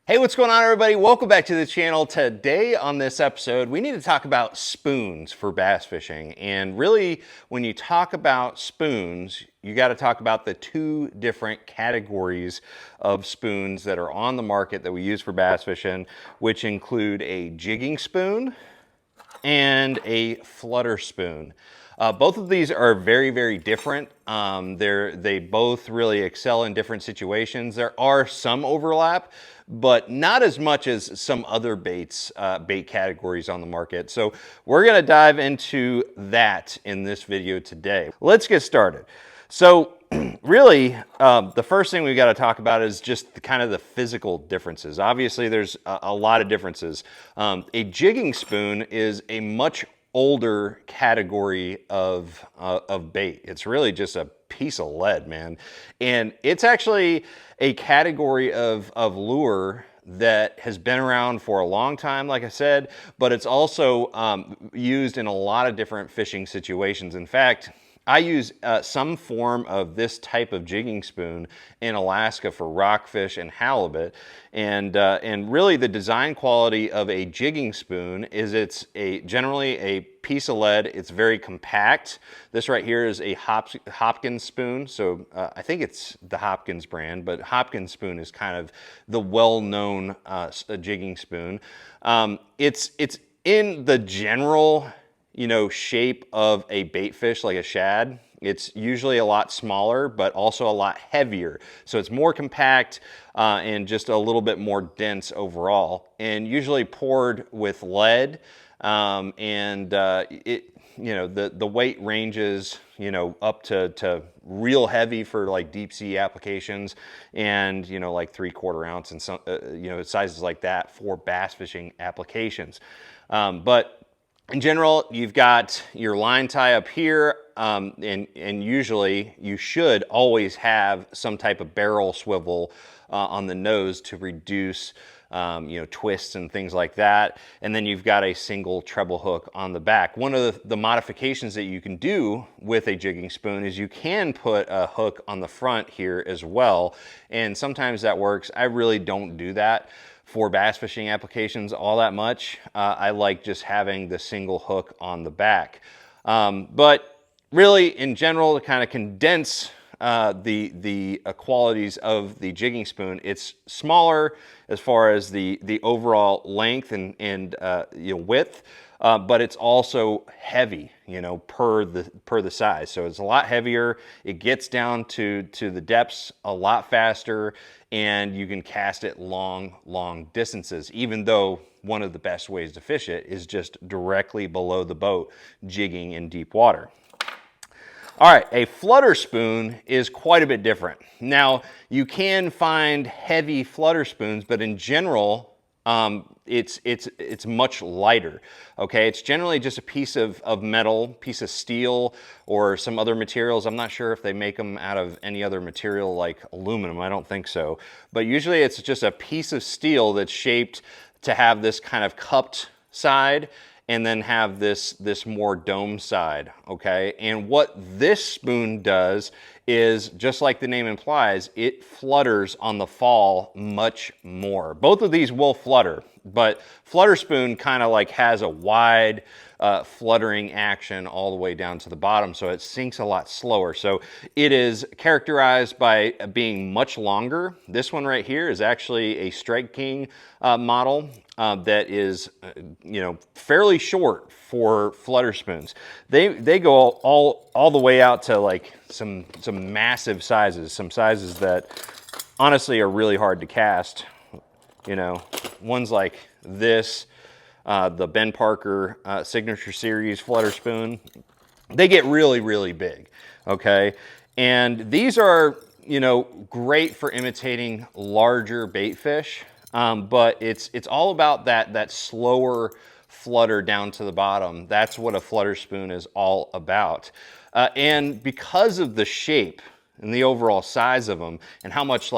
Hey, what's going on, everybody? Welcome back to the channel. Today on this episode, we need to talk about spoons for bass fishing. And really, when you talk about spoons, you got to talk about the two different categories of spoons that are on the market that we use for bass fishing, which include a jigging spoon and a flutter spoon. Both of these are very, very different. They both really excel in different situations. There are some overlap, but not as much as some other bait categories on the market. So we're gonna dive into that in this video today. Let's get started. So really, the first thing we've got to talk about is just kind of the physical differences. Obviously, there's a lot of differences. A jigging spoon is a much older category of bait. It's really just a piece of lead, man. And it's actually a category of lure that has been around for a long time, like I said, but it's also used in a lot of different fishing situations. In fact, I use some form of this type of jigging spoon in Alaska for rockfish and halibut, and really the design quality of a jigging spoon is it's generally a piece of lead. It's very compact. This right here is a Hopkins spoon, so I think it's the Hopkins brand, but Hopkins spoon is kind of the well-known jigging spoon. It's in the general shape of a bait fish like a shad. It's usually a lot smaller, but also a lot heavier. So it's more compact and just a little bit more dense overall, and usually poured with lead. The weight ranges, up to real heavy for like deep sea applications, and like 3/4 ounce and some, sizes like that for bass fishing applications. But in general, you've got your line tie up here, and usually you should always have some type of barrel swivel on the nose to reduce twists and things like that. And then you've got a single treble hook on the back. One of the modifications that you can do with a jigging spoon is you can put a hook on the front here as well. And sometimes that works. I really don't do that for bass fishing applications all that much. I like just having the single hook on the back. But really, in general, to kind of condense the qualities of the jigging spoon, it's smaller as far as the overall length and width, but it's also heavy, per the size. So it's a lot heavier. It gets down to the depths a lot faster, and you can cast it long distances, even though one of the best ways to fish it is just directly below the boat, jigging in deep water. All right, a flutter spoon is quite a bit different. Now, you can find heavy flutter spoons, but in general, it's much lighter. Okay, it's generally just a piece of metal, piece of steel, or some other materials. I'm not sure if they make them out of any other material like aluminum. I don't think so. But usually it's just a piece of steel that's shaped to have this kind of cupped side, and then have this more dome side, okay? And what this spoon does is, just like the name implies, it flutters on the fall much more. Both of these will flutter, but flutter spoon kind of like has a wide fluttering action all the way down to the bottom, so it sinks a lot slower. So it is characterized by being much longer. This one right here is actually a Strike King model that is fairly short for flutter spoons. They go all the way out to like some massive sizes, some sizes that honestly are really hard to cast. Ones like this, the Ben Parker Signature Series flutter spoon, they get really big, okay? And these are, great for imitating larger bait fish, but it's all about that slower flutter down to the bottom. That's what a flutter spoon is all about. And because of the shape and the overall size of them and how much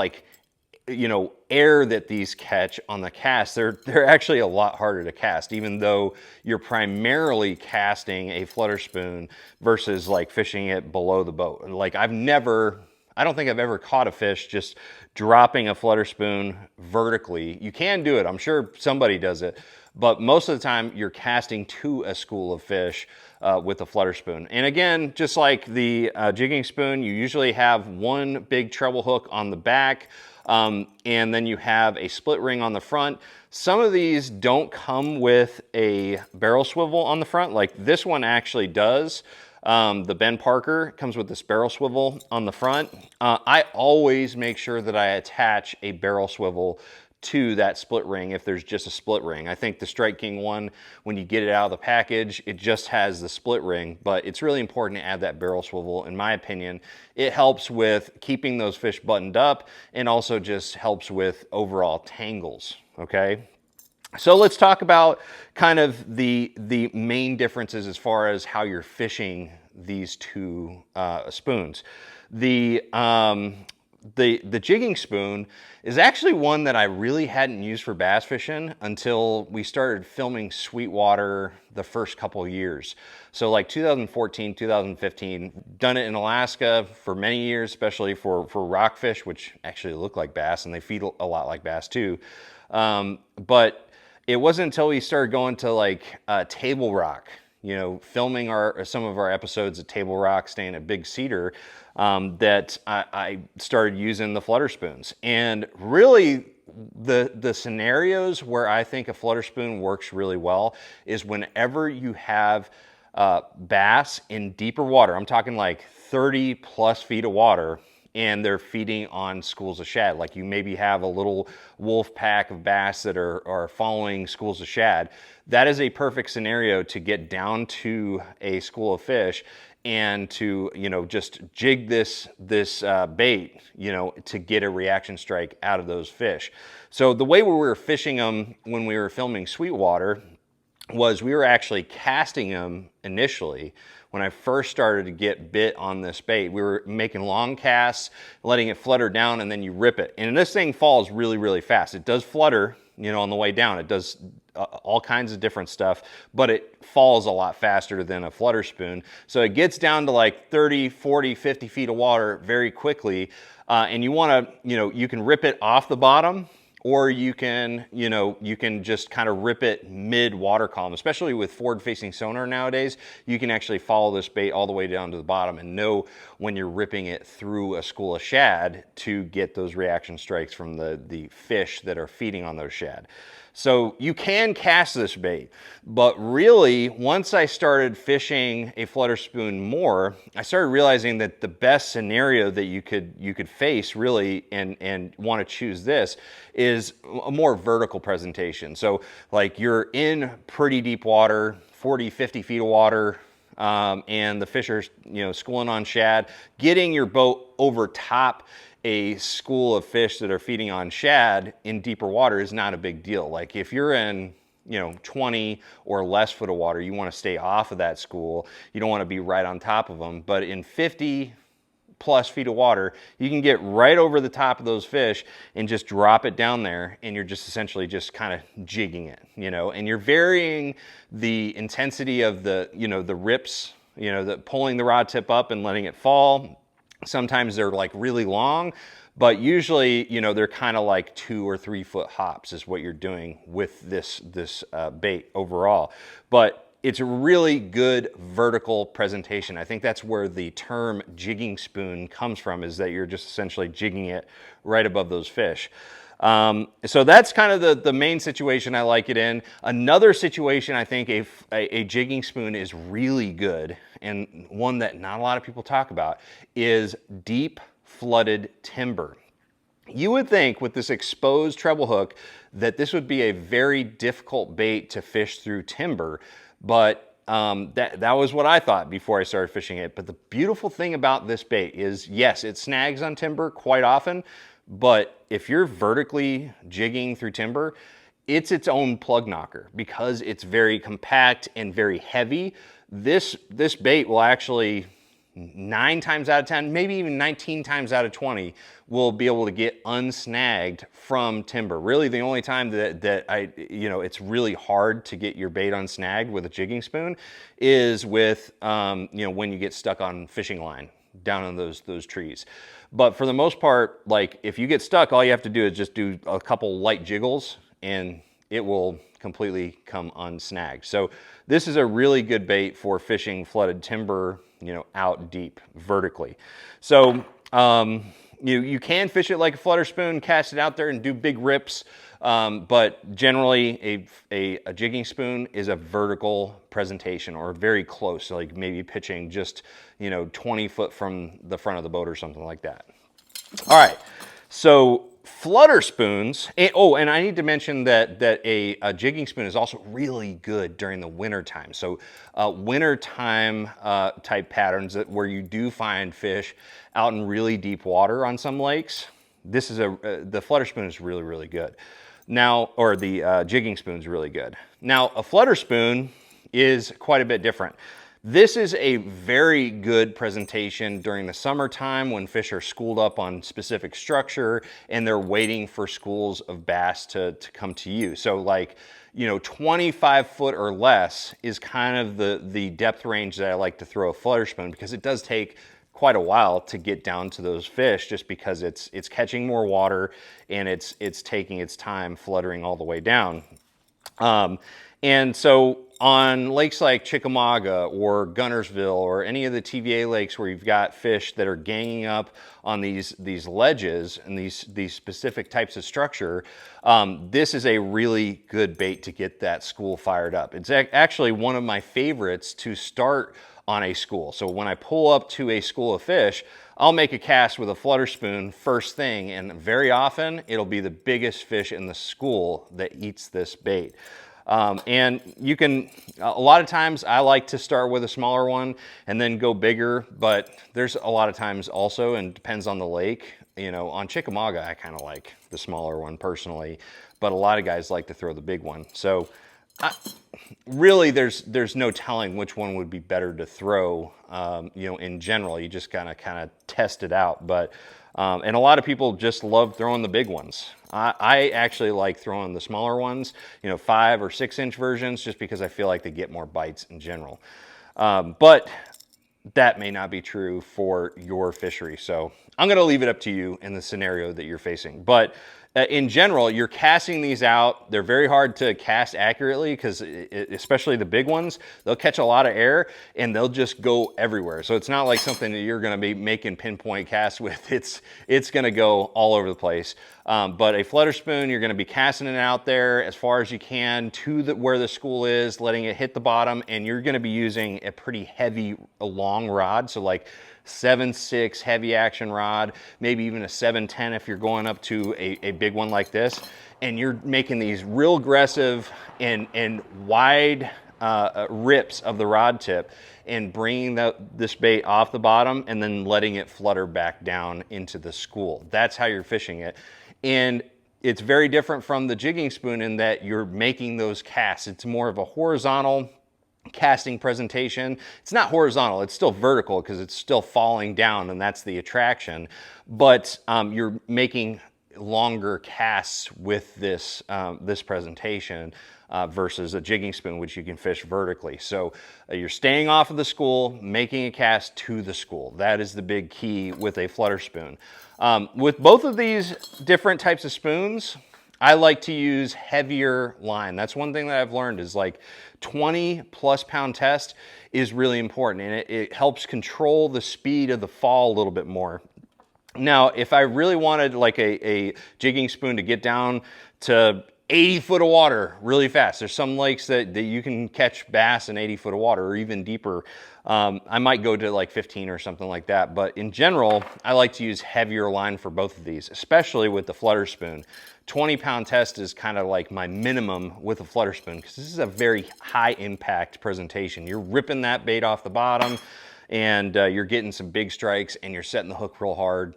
air that these catch on the cast, they're actually a lot harder to cast, even though you're primarily casting a flutter spoon versus like fishing it below the boat. Like I've never I don't think I've ever caught a fish just dropping a flutter spoon vertically. You can do it, I'm sure somebody does it, but most of the time you're casting to a school of fish with a flutter spoon. And again, just like the jigging spoon, you usually have one big treble hook on the back, and then you have a split ring on the front. Some of these don't come with a barrel swivel on the front, like this one actually does. The Ben Parker comes with this barrel swivel on the front. I always make sure that I attach a barrel swivel to that split ring if there's just a split ring. I think the Strike King one, when you get it out of the package, it just has the split ring, but it's really important to add that barrel swivel, in my opinion. It helps with keeping those fish buttoned up and also just helps with overall tangles, okay? So let's talk about kind of the main differences as far as how you're fishing these two spoons. The jigging spoon is actually one that I really hadn't used for bass fishing until we started filming Sweetwater the first couple of years. So like 2014, 2015, done it in Alaska for many years, especially for rockfish, which actually look like bass and they feed a lot like bass too. But it wasn't until we started going to like Table Rock, you know, filming some of our episodes at Table Rock, staying at Big Cedar, that I started using the flutter spoons. And really the scenarios where I think a flutter spoon works really well is whenever you have bass in deeper water. I'm talking like 30 plus feet of water, and they're feeding on schools of shad. Like you maybe have a little wolf pack of bass that are following schools of shad. That is a perfect scenario to get down to a school of fish and to, you know, just jig this bait, you know, to get a reaction strike out of those fish. So the way we were fishing them when we were filming Sweetwater was we were actually casting them initially. When I first started to get bit on this bait, we were making long casts, letting it flutter down, and then you rip it. And this thing falls really, really fast. It does flutter, you know, on the way down. It does all kinds of different stuff, but it falls a lot faster than a flutter spoon. So it gets down to like 30, 40, 50 feet of water very quickly. And you want to, you know, you can rip it off the bottom, or you can, you know, you can just kind of rip it mid water column. Especially with forward facing sonar nowadays, you can actually follow this bait all the way down to the bottom and know when you're ripping it through a school of shad to get those reaction strikes from the fish that are feeding on those shad. So you can cast this bait, but really once I started fishing a flutter spoon more, I started realizing that the best scenario that you could face really and want to choose this is a more vertical presentation. So like you're in pretty deep water, 40, 50 feet of water, and the fish are, you know, schooling on shad. Getting your boat over top a school of fish that are feeding on shad in deeper water is not a big deal. Like if you're in, you know, 20 or less foot of water, you want to stay off of that school. You don't want to be right on top of them. But in 50 plus feet of water, you can get right over the top of those fish and just drop it down there, and you're just essentially just kind of jigging it, you know, and you're varying the intensity of the, you know, the rips, you know, the pulling the rod tip up and letting it fall. Sometimes they're like really long, but usually, you know, they're kind of like 2 or 3 foot hops is what you're doing with this bait overall. But it's a really good vertical presentation. I think that's where the term jigging spoon comes from, is that you're just essentially jigging it right above those fish. So that's kind of the main situation I like it in. Another situation I think a jigging spoon is really good, and one that not a lot of people talk about, is deep flooded timber. You would think with this exposed treble hook that this would be a very difficult bait to fish through timber, but that was what I thought before I started fishing it. But the beautiful thing about this bait is, yes, it snags on timber quite often, but if you're vertically jigging through timber, it's its own plug knocker because it's very compact and very heavy. This bait will actually 9 times out of 10, maybe even 19 times out of 20, will be able to get unsnagged from timber. Really, the only time that it's really hard to get your bait unsnagged with a jigging spoon is with, when you get stuck on fishing line. down in those trees. But for the most part, like if you get stuck, all you have to do is just do a couple light jiggles and it will completely come unsnagged. So this is a really good bait for fishing flooded timber, out deep vertically. So you can fish it like a flutter spoon, cast it out there and do big rips. But generally a jigging spoon is a vertical presentation or very close, like maybe pitching just, 20 foot from the front of the boat or something like that. All right, so flutter spoons, and I need to mention that a jigging spoon is also really good during the winter time. So winter time type patterns where you do find fish out in really deep water on some lakes, this is the flutter spoon is really, really good. Now, or the jigging spoon is really good. Now, a flutter spoon is quite a bit different. This is a very good presentation during the summertime when fish are schooled up on specific structure and they're waiting for schools of bass to come to you. So like, 25 foot or less is kind of the depth range that I like to throw a flutter spoon, because it does take quite a while to get down to those fish, just because it's catching more water and it's taking its time fluttering all the way down. And so on lakes like Chickamauga or Gunnersville or any of the TVA lakes where you've got fish that are ganging up on these ledges and these specific types of structure, this is a really good bait to get that school fired up. It's actually one of my favorites to start on a school. So when I pull up to a school of fish, I'll make a cast with a flutter spoon first thing, and very often it'll be the biggest fish in the school that eats this bait. And you can, a lot of times I like to start with a smaller one and then go bigger, but there's a lot of times also, and depends on the lake, on Chickamauga, I kind of like the smaller one personally, but a lot of guys like to throw the big one. So really there's no telling which one would be better to throw, in general. You just kind of test it out. But and a lot of people just love throwing the big ones. I actually like throwing the smaller ones, 5 or 6 inch versions, just because I feel like they get more bites in general. But that may not be true for your fishery. So I'm going to leave it up to you in the scenario that you're facing. But in general, you're casting these out. They're very hard to cast accurately because especially the big ones, they'll catch a lot of air and they'll just go everywhere. So it's not like something that you're going to be making pinpoint casts with. It's going to go all over the place. But a flutter spoon, you're going to be casting it out there as far as you can to where the school is, letting it hit the bottom, and you're going to be using a pretty heavy, long rod. So like 7.6 heavy action rod, maybe even a 7.10 if you're going up to a big one like this. And you're making these real aggressive and wide rips of the rod tip and bringing this bait off the bottom and then letting it flutter back down into the school. That's how you're fishing it. And it's very different from the jigging spoon in that you're making those casts. It's more of a horizontal casting presentation. It's not horizontal, it's still vertical because it's still falling down, and that's the attraction. But you're making longer casts with this this presentation versus a jigging spoon, which you can fish vertically. So you're staying off of the school, making a cast to the school. That is the big key with a flutter spoon. With both of these different types of spoons, I like to use heavier line. That's one thing that I've learned is like 20 plus pound test is really important, and it helps control the speed of the fall a little bit more. Now, if I really wanted like a jigging spoon to get down to 80 foot of water really fast, there's some lakes that you can catch bass in 80 foot of water or even deeper. I might go to like 15 or something like that. But in general, I like to use heavier line for both of these, especially with the flutter spoon. 20 pound test is kind of like my minimum with a flutter spoon because this is a very high impact presentation. You're ripping that bait off the bottom and you're getting some big strikes and you're setting the hook real hard.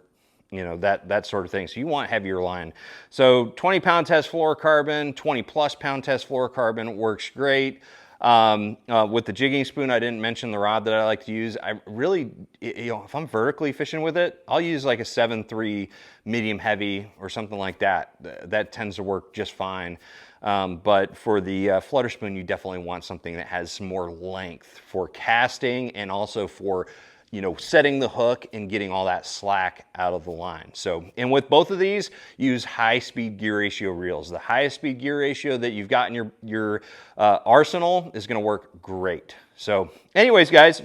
That sort of thing. So you want heavier line. So 20 pound test fluorocarbon, 20 plus pound test fluorocarbon works great. With the jigging spoon, I didn't mention the rod that I like to use. I really, if I'm vertically fishing with it, I'll use like a 7.3 medium heavy or something like that. That tends to work just fine. But for the flutter spoon, you definitely want something that has some more length for casting and also for you know, setting the hook and getting all that slack out of the line. So, and with both of these, use high-speed gear ratio reels. The highest speed gear ratio that you've got in your arsenal is going to work great. So anyways, guys,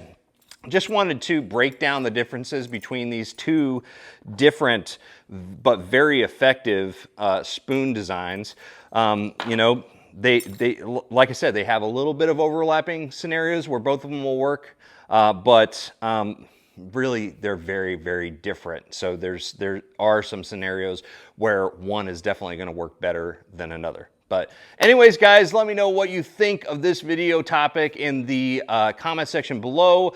just wanted to break down the differences between these two different but very effective spoon designs. You know, they like I said, they have a little bit of overlapping scenarios where both of them will work, but really they're very, very different. So there are some scenarios where one is definitely going to work better than another. But anyways, guys, let me know what you think of this video topic in the comment section below.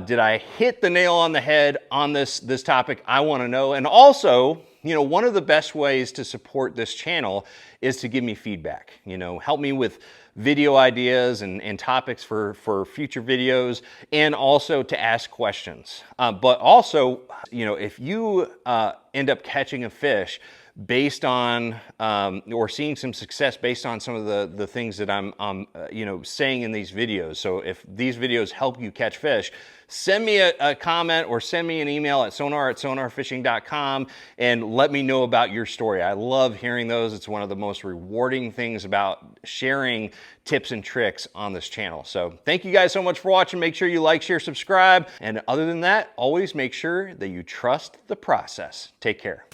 Did I hit the nail on the head on this topic? I want to know. And also, you know, one of the best ways to support this channel is to give me feedback. You know, help me with video ideas and topics for future videos, and also to ask questions. But also, you know, if you end up catching a fish based on or seeing some success based on some of the things that I'm you know, saying in these videos. So if these videos help you catch fish, send me a comment or send me an email at sonar@sonarfishing.com and let me know about your story. I love hearing those. It's one of the most rewarding things about sharing tips and tricks on this channel. So thank you guys so much for watching. Make sure you like, share, subscribe. And other than that, always make sure that you trust the process. Take care.